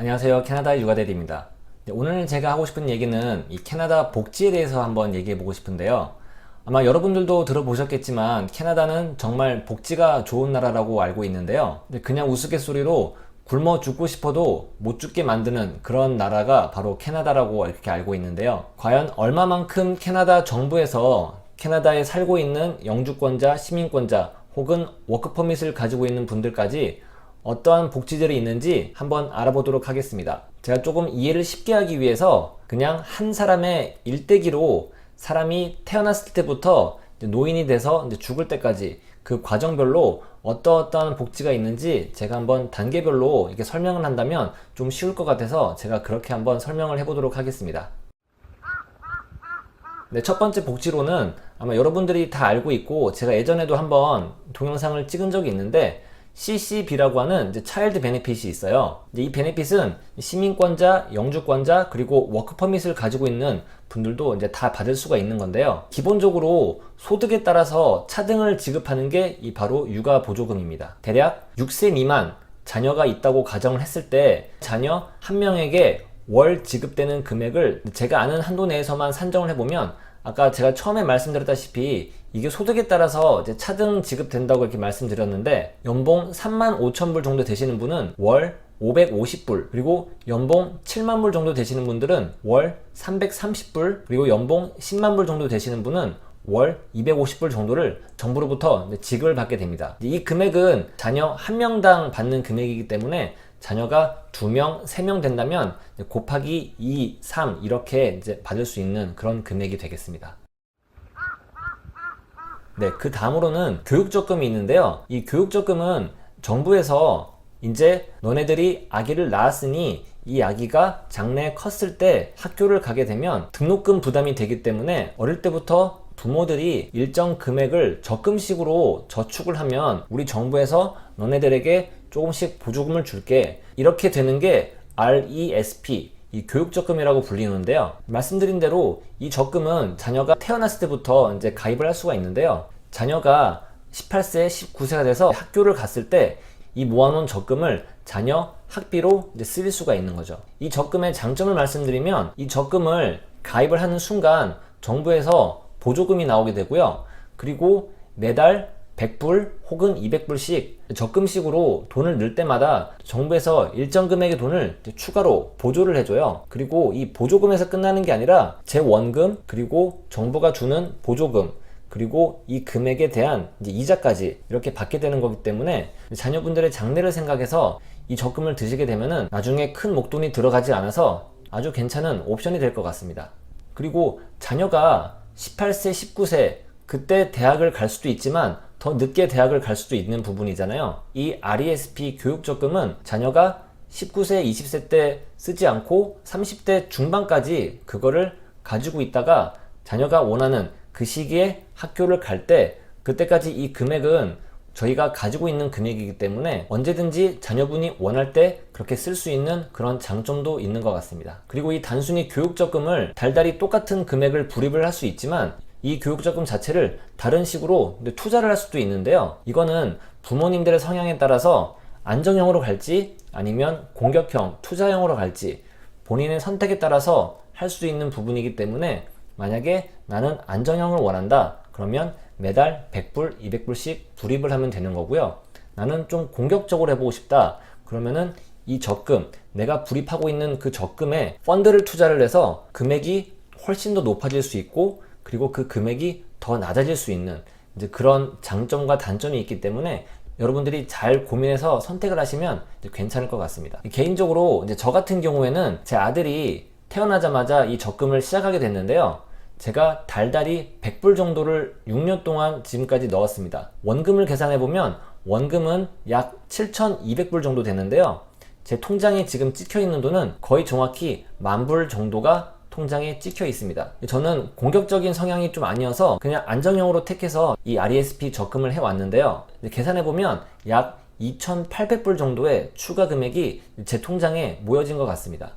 안녕하세요. 캐나다의 유가데디입니다. 오늘 제가 하고 싶은 얘기는 이 캐나다 복지에 대해서 한번 얘기해 보고 싶은데요. 아마 여러분들도 들어보셨겠지만 캐나다는 정말 복지가 좋은 나라라고 알고 있는데요. 그냥 우스갯소리로 굶어 죽고 싶어도 못 죽게 만드는 그런 나라가 바로 캐나다라고 이렇게 알고 있는데요. 과연 얼마만큼 캐나다 정부에서 캐나다에 살고 있는 영주권자, 시민권자 혹은 워크퍼밋을 가지고 있는 분들까지 어떠한 복지들이 있는지 한번 알아보도록 하겠습니다. 제가 조금 이해를 쉽게 하기 위해서 그냥 한 사람의 일대기로 사람이 태어났을 때부터 노인이 돼서 죽을 때까지 그 과정별로 어떠한 복지가 있는지 제가 한번 단계별로 이렇게 설명을 한다면 좀 쉬울 것 같아서 제가 그렇게 한번 설명을 해보도록 하겠습니다. 네, 첫 번째 복지로는 아마 여러분들이 다 알고 있고 제가 예전에도 한번 동영상을 찍은 적이 있는데 CCB라고 하는 차일드 베네핏이 있어요. 이 베네핏은 시민권자, 영주권자, 그리고 워크퍼밋을 가지고 있는 분들도 다 받을 수가 있는 건데요. 기본적으로 소득에 따라서 차등을 지급하는 게 바로 육아보조금입니다. 대략 6세 미만 자녀가 있다고 가정을 했을 때 자녀 한 명에게 월 지급되는 금액을 제가 아는 한도 내에서만 산정을 해보면 아까 제가 처음에 말씀드렸다시피 이게 소득에 따라서 차등 지급된다고 이렇게 말씀드렸는데 연봉 35,000불 정도 되시는 분은 월 550불, 그리고 연봉 7만 불 정도 되시는 분들은 월 330불, 그리고 연봉 10만 불 정도 되시는 분은 월 250불 정도를 정부로부터 지급을 받게 됩니다. 이 금액은 자녀 한 명당 받는 금액이기 때문에 자녀가 2명, 3명 된다면 곱하기 2, 3 이렇게 받을 수 있는 그런 금액이 되겠습니다. 네, 그 다음으로는 교육적금이 있는데요. 이 교육적금은 정부에서 이제 너네들이 아기를 낳았으니 이 아기가 장래 컸을 때 학교를 가게 되면 등록금 부담이 되기 때문에 어릴 때부터 부모들이 일정 금액을 적금식으로 저축을 하면 우리 정부에서 너네들에게 조금씩 보조금을 줄게, 이렇게 되는 게 RESP, 이 교육적금이라고 불리는데요. 말씀드린 대로 이 적금은 자녀가 태어났을 때부터 가입을 할 수가 있는데요. 자녀가 18세, 19세가 돼서 학교를 갔을 때 이 모아놓은 적금을 자녀 학비로 쓸 수가 있는 거죠. 이 적금의 장점을 말씀드리면 이 적금을 가입을 하는 순간 정부에서 보조금이 나오게 되고요. 그리고 매달 100불 혹은 200불씩 적금식으로 돈을 넣을 때마다 정부에서 일정 금액의 돈을 추가로 보조를 해줘요. 그리고 이 보조금에서 끝나는 게 아니라 재원금, 그리고 정부가 주는 보조금, 그리고 이 금액에 대한 이자까지 이렇게 받게 되는 거기 때문에 자녀분들의 장래를 생각해서 이 적금을 드시게 되면은 나중에 큰 목돈이 들어가지 않아서 아주 괜찮은 옵션이 될 것 같습니다. 그리고 자녀가 18세, 19세 그때 대학을 갈 수도 있지만 더 늦게 대학을 갈 수도 있는 부분이잖아요. 이 RESP 교육적금은 자녀가 19세, 20세 때 쓰지 않고 30대 중반까지 그거를 가지고 있다가 자녀가 원하는 그 시기에 학교를 갈 때 그때까지 이 금액은 저희가 가지고 있는 금액이기 때문에 언제든지 자녀분이 원할 때 그렇게 쓸 수 있는 그런 장점도 있는 것 같습니다. 그리고 이 단순히 교육적금을 달달이 똑같은 금액을 불입을 할 수 있지만 이 교육적금 자체를 다른 식으로 투자를 할 수도 있는데요. 이거는 부모님들의 성향에 따라서 안정형으로 갈지 아니면 공격형, 투자형으로 갈지 본인의 선택에 따라서 할 수 있는 부분이기 때문에 만약에 나는 안정형을 원한다 그러면 매달 100불, 200불씩 불입을 하면 되는 거고요. 나는 좀 공격적으로 해보고 싶다 그러면은 이 적금, 내가 불입하고 있는 그 적금에 펀드를 투자를 해서 금액이 훨씬 더 높아질 수 있고 그리고 그 금액이 더 낮아질 수 있는 그런 장점과 단점이 있기 때문에 여러분들이 잘 고민해서 선택을 하시면 괜찮을 것 같습니다. 개인적으로 저 같은 경우에는 제 아들이 태어나자마자 이 적금을 시작하게 됐는데요. 제가 달달이 100불 정도를 6년 동안 지금까지 넣었습니다. 원금을 계산해보면 원금은 약 7,200불 정도 되는데요. 제 통장에 지금 찍혀 있는 돈은 거의 정확히 10,000불 정도가 통장에 찍혀 있습니다. 저는 공격적인 성향이 좀 아니어서 그냥 안정형으로 택해서 이 RESP 적금을 해왔는데요. 계산해보면 약 2,800불 정도의 추가 금액이 제 통장에 모여진 것 같습니다.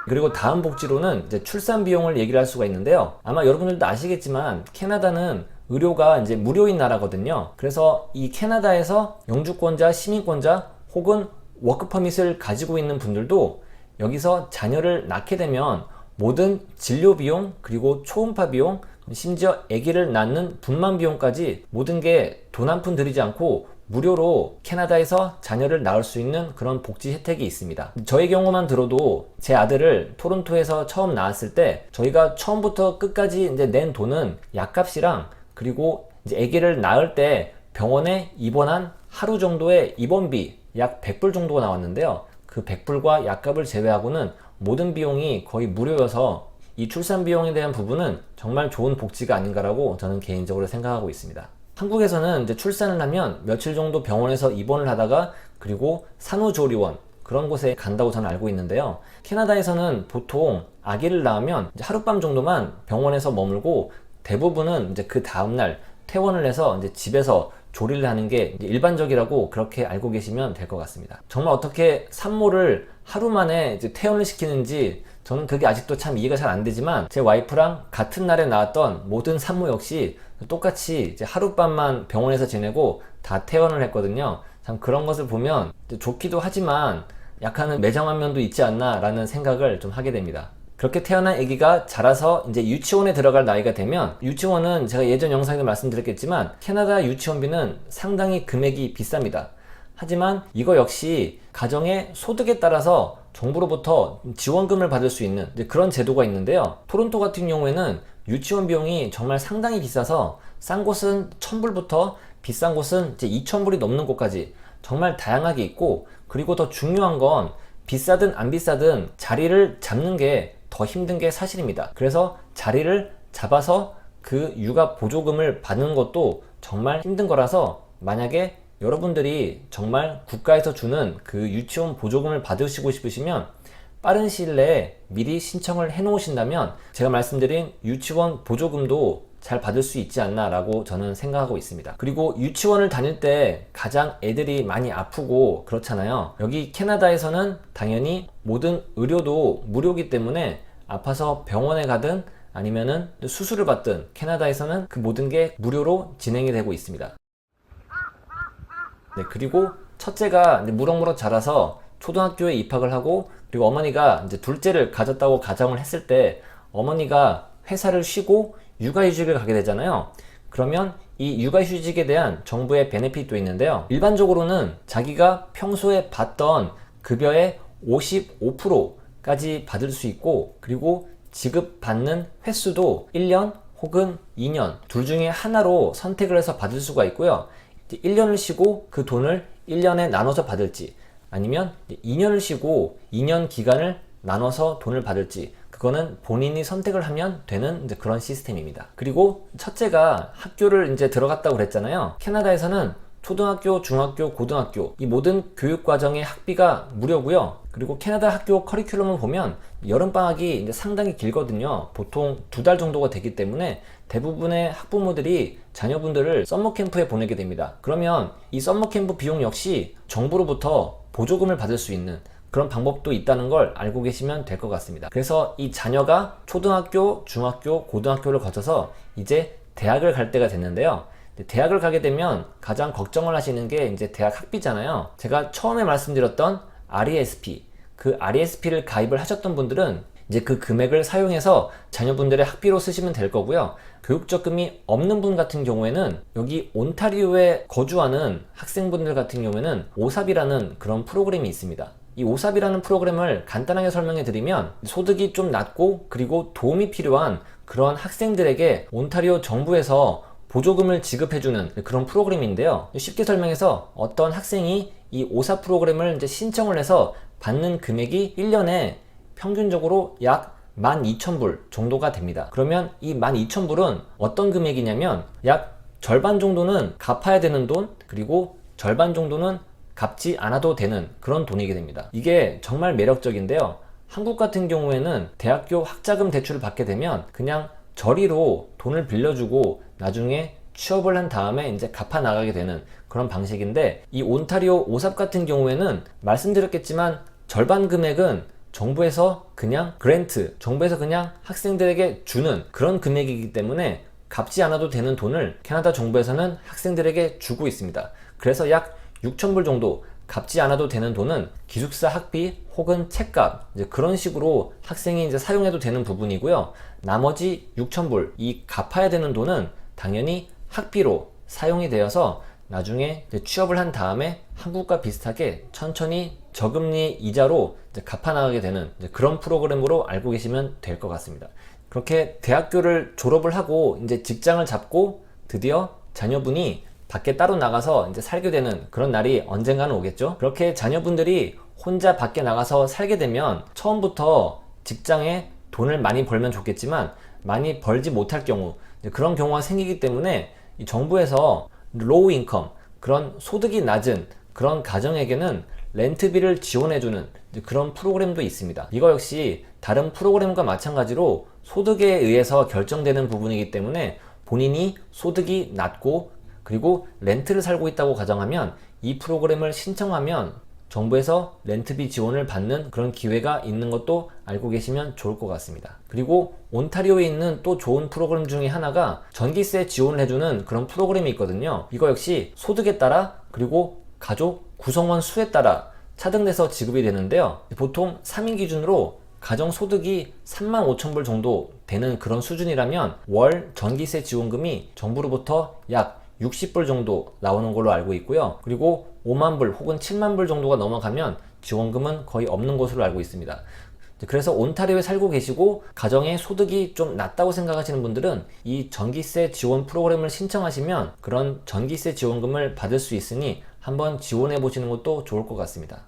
그리고 다음 복지로는 이제 출산 비용을 얘기를 할 수가 있는데요. 아마 여러분들도 아시겠지만 캐나다는 의료가 무료인 나라거든요. 그래서 이 캐나다에서 영주권자, 시민권자 혹은 워크 퍼밋을 가지고 있는 분들도 여기서 자녀를 낳게 되면 모든 진료 비용, 그리고 초음파 비용, 심지어 아기를 낳는 분만 비용까지 모든 게 돈 한 푼 들이지 않고 무료로 캐나다에서 자녀를 낳을 수 있는 그런 복지 혜택이 있습니다. 저의 경우만 들어도 제 아들을 토론토에서 처음 낳았을 때 저희가 처음부터 끝까지 이제 낸 돈은 약값이랑 그리고 이제 아기를 낳을 때 병원에 입원한 하루 정도의 입원비 약 100불 정도가 나왔는데요. 그 100불과 약값을 제외하고는 모든 비용이 거의 무료여서 이 출산 비용에 대한 부분은 정말 좋은 복지가 아닌가라고 저는 개인적으로 생각하고 있습니다. 한국에서는 이제 출산을 하면 며칠 정도 병원에서 입원을 하다가 그리고 산후조리원 그런 곳에 간다고 저는 알고 있는데요. 캐나다에서는 보통 아기를 낳으면 이제 하룻밤 정도만 병원에서 머물고 대부분은 이제 그 다음날 퇴원을 해서 이제 집에서 조리를 하는 게 일반적이라고 그렇게 알고 계시면 될 것 같습니다. 정말 어떻게 산모를 하루 만에 이제 퇴원을 시키는지 저는 그게 아직도 참 이해가 잘 안 되지만 제 와이프랑 같은 날에 낳았던 모든 산모 역시 똑같이 이제 하룻밤만 병원에서 지내고 다 퇴원을 했거든요. 참 그런 것을 보면 좋기도 하지만 약간은 매정한 면도 있지 않나 라는 생각을 좀 하게 됩니다. 그렇게 태어난 아기가 자라서 이제 유치원에 들어갈 나이가 되면 유치원은 제가 예전 영상에도 말씀드렸겠지만 캐나다 유치원비는 상당히 금액이 비쌉니다. 하지만 이거 역시 가정의 소득에 따라서 정부로부터 지원금을 받을 수 있는 그런 제도가 있는데요. 토론토 같은 경우에는 유치원 비용이 정말 상당히 비싸서 싼 곳은 1000불부터 비싼 곳은 이제 2000불이 넘는 곳까지 정말 다양하게 있고, 그리고 더 중요한 건 비싸든 안 비싸든 자리를 잡는 게 더 힘든 게 사실입니다. 그래서 자리를 잡아서 그 육아 보조금을 받는 것도 정말 힘든 거라서 만약에 여러분들이 정말 국가에서 주는 그 유치원 보조금을 받으시고 싶으시면 빠른 시일 내에 미리 신청을 해 놓으신다면 제가 말씀드린 유치원 보조금도 잘 받을 수 있지 않나 라고 저는 생각하고 있습니다. 그리고 유치원을 다닐 때 가장 애들이 많이 아프고 그렇잖아요. 여기 캐나다에서는 당연히 모든 의료도 무료이기 때문에 아파서 병원에 가든 아니면은 수술을 받든 캐나다에서는 그 모든 게 무료로 진행이 되고 있습니다. 네, 그리고 첫째가 무럭무럭 자라서 초등학교에 입학을 하고, 그리고 어머니가 이제 둘째를 가졌다고 가정을 했을 때 어머니가 회사를 쉬고 육아휴직을 가게 되잖아요. 그러면 이 육아휴직에 대한 정부의 베네핏도 있는데요. 일반적으로는 자기가 평소에 받던 급여의 55%까지 받을 수 있고, 그리고 지급받는 횟수도 1년 혹은 2년 둘 중에 하나로 선택을 해서 받을 수가 있고요. 1년을 쉬고 그 돈을 1년에 나눠서 받을지, 아니면 2년을 쉬고 2년 기간을 나눠서 돈을 받을지, 그거는 본인이 선택을 하면 되는 이제 그런 시스템입니다. 그리고 첫째가 학교를 이제 들어갔다고 그랬잖아요. 캐나다에서는 초등학교, 중학교, 고등학교 이 모든 교육과정의 학비가 무료고요. 그리고 캐나다 학교 커리큘럼을 보면 여름방학이 이제 상당히 길거든요. 보통 2달 정도가 되기 때문에 대부분의 학부모들이 자녀분들을 썸머캠프에 보내게 됩니다. 그러면 이 썸머캠프 비용 역시 정부로부터 보조금을 받을 수 있는 그런 방법도 있다는 걸 알고 계시면 될 것 같습니다. 그래서 이 자녀가 초등학교, 중학교, 고등학교를 거쳐서 이제 대학을 갈 때가 됐는데요. 대학을 가게 되면 가장 걱정을 하시는 게 이제 대학 학비잖아요. 제가 처음에 말씀드렸던 RESP, 그 RESP를 가입을 하셨던 분들은 이제 그 금액을 사용해서 자녀분들의 학비로 쓰시면 될 거고요. 교육적금이 없는 분 같은 경우에는 여기 온타리오에 거주하는 학생분들 같은 경우에는 오삽이라는 그런 프로그램이 있습니다. 이 오삽이라는 프로그램을 간단하게 설명해 드리면 소득이 좀 낮고 그리고 도움이 필요한 그런 학생들에게 온타리오 정부에서 보조금을 지급해주는 그런 프로그램인데요. 쉽게 설명해서 어떤 학생이 이 오삽 프로그램을 이제 신청을 해서 받는 금액이 1년에 평균적으로 약 12,000불 정도가 됩니다. 그러면 이 12,000불은 어떤 금액이냐면 약 절반 정도는 갚아야 되는 돈, 그리고 절반 정도는 갚지 않아도 되는 그런 돈이게 됩니다. 이게 정말 매력적인데요. 한국 같은 경우에는 대학교 학자금 대출을 받게 되면 그냥 저리로 돈을 빌려주고 나중에 취업을 한 다음에 이제 갚아 나가게 되는 그런 방식인데, 이 온타리오 오삽 같은 경우에는 말씀드렸겠지만 절반 금액은 정부에서 그냥 그랜트, 정부에서 그냥 학생들에게 주는 그런 금액이기 때문에 갚지 않아도 되는 돈을 캐나다 정부에서는 학생들에게 주고 있습니다. 그래서 약 6,000불 정도, 갚지 않아도 되는 돈은 기숙사 학비 혹은 책값, 이제 그런 식으로 학생이 이제 사용해도 되는 부분이고요. 나머지 6,000불, 이 갚아야 되는 돈은 당연히 학비로 사용이 되어서 나중에 이제 취업을 한 다음에 한국과 비슷하게 천천히 저금리 이자로 이제 갚아나가게 되는 이제 그런 프로그램으로 알고 계시면 될 것 같습니다. 그렇게 대학교를 졸업을 하고 이제 직장을 잡고 드디어 자녀분이 밖에 따로 나가서 이제 살게 되는 그런 날이 언젠가는 오겠죠. 그렇게 자녀분들이 혼자 밖에 나가서 살게 되면 처음부터 직장에 돈을 많이 벌면 좋겠지만 많이 벌지 못할 경우, 그런 경우가 생기기 때문에 이 정부에서 로우 인컴, 그런 소득이 낮은 그런 가정에게는 렌트비를 지원해주는 그런 프로그램도 있습니다. 이거 역시 다른 프로그램과 마찬가지로 소득에 의해서 결정되는 부분이기 때문에 본인이 소득이 낮고 그리고 렌트를 살고 있다고 가정하면 이 프로그램을 신청하면 정부에서 렌트비 지원을 받는 그런 기회가 있는 것도 알고 계시면 좋을 것 같습니다. 그리고 온타리오에 있는 또 좋은 프로그램 중에 하나가 전기세 지원을 해주는 그런 프로그램이 있거든요. 이거 역시 소득에 따라 그리고 가족 구성원 수에 따라 차등돼서 지급이 되는데요. 보통 3인 기준으로 가정 소득이 35,000불 정도 되는 그런 수준이라면 월 전기세 지원금이 정부로부터 약 60불 정도 나오는 걸로 알고 있고요. 그리고 5만불 혹은 7만불 정도가 넘어가면 지원금은 거의 없는 것으로 알고 있습니다. 그래서 온타리오에 살고 계시고 가정의 소득이 좀 낮다고 생각하시는 분들은 이 전기세 지원 프로그램을 신청하시면 그런 전기세 지원금을 받을 수 있으니 한번 지원해 보시는 것도 좋을 것 같습니다.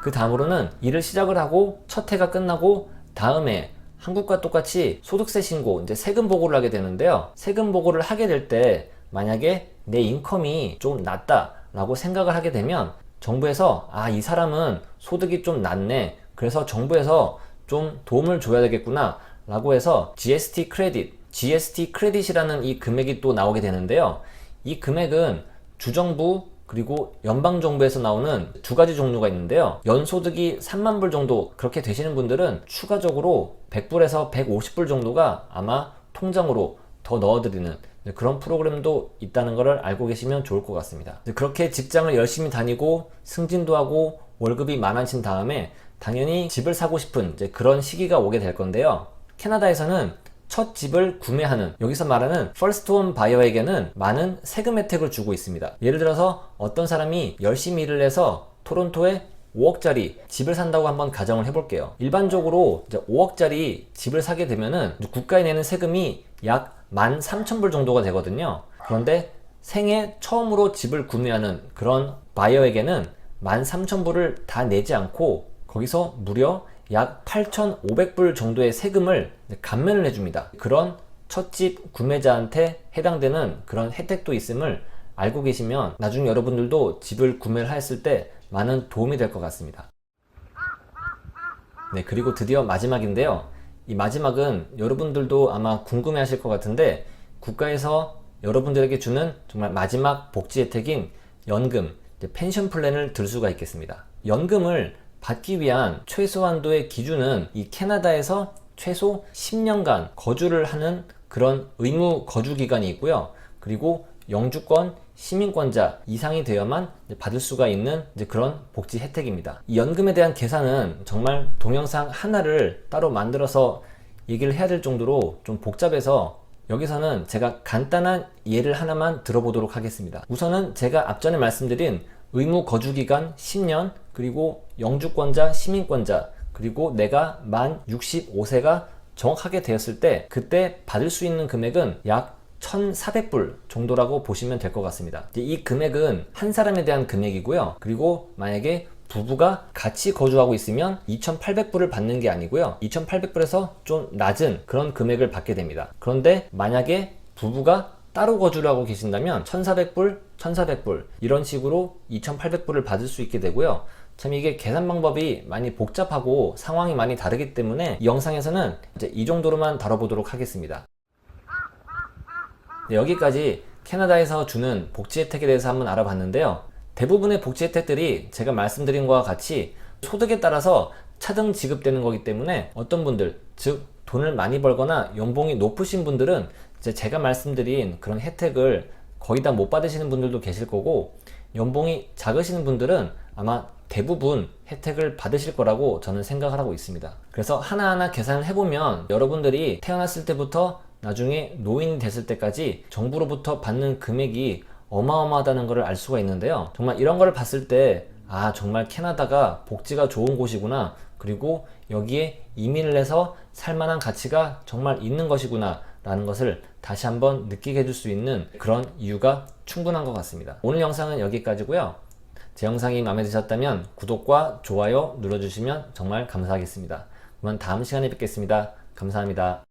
그 다음으로는 일을 시작을 하고 첫 해가 끝나고 다음에 한국과 똑같이 소득세 신고, 이제 세금 보고를 하게 되는데요. 세금 보고를 하게 될 때 만약에 내 인컴이 좀 낮다 라고 생각을 하게 되면 정부에서 이 사람은 소득이 좀 낮네, 그래서 정부에서 좀 도움을 줘야 되겠구나 라고 해서 GST 크레딧이라는 이 금액이 또 나오게 되는데요. 이 금액은 주정부 그리고 연방정부에서 나오는 두 가지 종류가 있는데요. 연소득이 3만불 정도 그렇게 되시는 분들은 추가적으로 100불에서 150불 정도가 아마 통장으로 더 넣어드리는 그런 프로그램도 있다는 것을 알고 계시면 좋을 것 같습니다. 그렇게 직장을 열심히 다니고 승진도 하고 월급이 많아진 다음에 당연히 집을 사고 싶은 이제 그런 시기가 오게 될 건데요. 캐나다에서는 첫 집을 구매하는, 여기서 말하는 퍼스트 홈 바이어에게는 많은 세금 혜택을 주고 있습니다. 예를 들어서 어떤 사람이 열심히 일을 해서 토론토에 5억짜리 집을 산다고 한번 가정을 해볼게요. 일반적으로 이제 5억짜리 집을 사게 되면은 국가에 내는 세금이 약 13,000불 정도가 되거든요. 그런데 생애 처음으로 집을 구매하는 그런 바이어에게는 13,000불을 다 내지 않고 거기서 무려 약 8,500불 정도의 세금을 감면을 해줍니다. 그런 첫집 구매자한테 해당되는 그런 혜택도 있음을 알고 계시면 나중에 여러분들도 집을 구매를 했을 때 많은 도움이 될 것 같습니다. 네, 그리고 드디어 마지막인데요. 이 마지막은 여러분들도 아마 궁금해 하실 것 같은데 국가에서 여러분들에게 주는 정말 마지막 복지 혜택인 연금, 펜션 플랜을 들 수가 있겠습니다. 연금을 받기 위한 최소한도의 기준은 이 캐나다에서 최소 10년간 거주를 하는 그런 의무 거주 기간이 있고요. 그리고 영주권 시민권자 이상이 되어야만 받을 수가 있는 그런 복지 혜택입니다. 이 연금에 대한 계산은 정말 동영상 하나를 따로 만들어서 얘기를 해야 될 정도로 좀 복잡해서 여기서는 제가 간단한 예를 하나만 들어보도록 하겠습니다. 우선은 제가 앞전에 말씀드린 의무 거주 기간 10년, 그리고 영주권자, 시민권자, 그리고 내가 만 65세가 정확하게 되었을 때 그때 받을 수 있는 금액은 약 1,400불 정도라고 보시면 될 것 같습니다. 이 금액은 한 사람에 대한 금액이고요. 그리고 만약에 부부가 같이 거주하고 있으면 2,800불을 받는 게 아니고요. 2,800불에서 좀 낮은 그런 금액을 받게 됩니다. 그런데 만약에 부부가 따로 거주를 하고 계신다면 1,400불, 1,400불 이런 식으로 2,800불을 받을 수 있게 되고요. 참 이게 계산 방법이 많이 복잡하고 상황이 많이 다르기 때문에 이 영상에서는 이제 이 정도로만 다뤄보도록 하겠습니다. 네, 여기까지 캐나다에서 주는 복지 혜택에 대해서 한번 알아봤는데요. 대부분의 복지 혜택들이 제가 말씀드린 것과 같이 소득에 따라서 차등 지급되는 거기 때문에 어떤 분들, 즉 돈을 많이 벌거나 연봉이 높으신 분들은 이제 제가 말씀드린 그런 혜택을 거의 다 못 받으시는 분들도 계실 거고, 연봉이 작으신 분들은 아마 대부분 혜택을 받으실 거라고 저는 생각을 하고 있습니다. 그래서 하나하나 계산을 해보면 여러분들이 태어났을 때부터 나중에 노인이 됐을 때까지 정부로부터 받는 금액이 어마어마하다는 것을 알 수가 있는데요. 정말 이런 걸 봤을 때 정말 캐나다가 복지가 좋은 곳이구나, 그리고 여기에 이민을 해서 살만한 가치가 정말 있는 것이구나 라는 것을 다시 한번 느끼게 해줄 수 있는 그런 이유가 충분한 것 같습니다. 오늘 영상은 여기까지고요. 제 영상이 마음에 드셨다면 구독과 좋아요 눌러주시면 정말 감사하겠습니다. 그러면 다음 시간에 뵙겠습니다. 감사합니다.